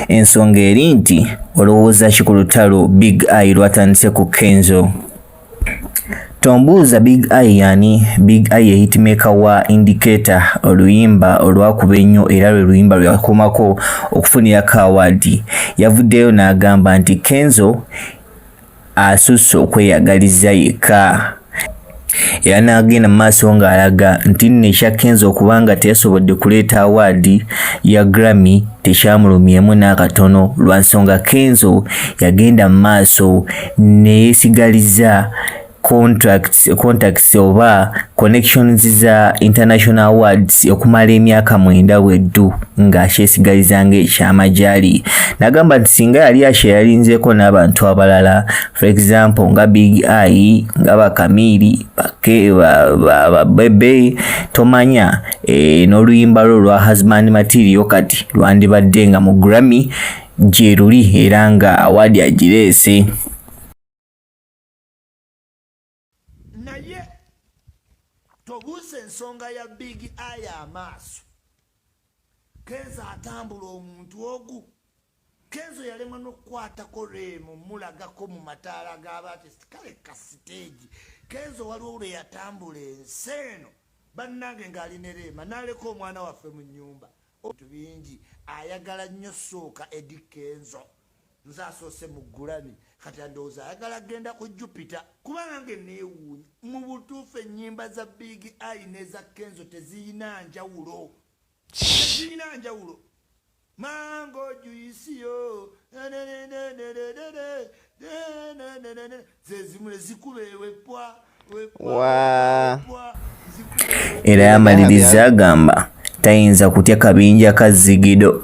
ensonga eri nti olowooza ki ku lutalo Big Eye lwatandise ku Kenzo? Tombuuza Big Eye yani? Big Eye ye hitmaker wa Indicator, oluyimba olwakuba ennyo era lwe luyimba lwakomako okufunira award. Yavuddeyo n'agamba nti Kenzo asusse okweyagaliza yekka. Era n'agenda mu maaso ng'alaga nti nno ekya Kenzo okubanga teyasobodde kuleeta award ya Grammy tekyamulumyemu n'akatono, lwa nsonga Kenzo yagenda mu maaso neyeesigaliza contacts oba connections za international awards okumala emyaka 9 weddu ng'akyesigaliza ng'ekyamajali. N'agamba nti singa yali akyeyalinzeeko n'abantu abalala, for example nga Big Eye, nga Bakamiri, Bebe, tomanya n'oluyimba lwo lwa Husband Material kati lwandibadde nga mu Grammy gye luli era nga award agireese. Naye tobuuse ensonga ya Big Eye amaaso. Kenzo atambula omuntu ogu. Kenzo yalemwa n'okukwatako reemu mulagako mu mataala g'abaatisi kale ka siteegi. Kenzo waliwo lwe yatambula ensi eno bannange ng'ali ne reema n'aleka omwana waffe mu nnyumba. Otu bingi ayagala nnyo sooka Eddy Kenzo. Nze asoose mu Grammy kati andowooza ayagala genda ku Jupiter kubanga nge neewuunya mu butuufu ennyimba za Big Eye n'eza Kenzo teziyina njawulo. Teziyina njawulo. Mango juice yo zezimule zikubewe pwa era yamaliriza agamba tayinza kutya kabinja ka Zigido.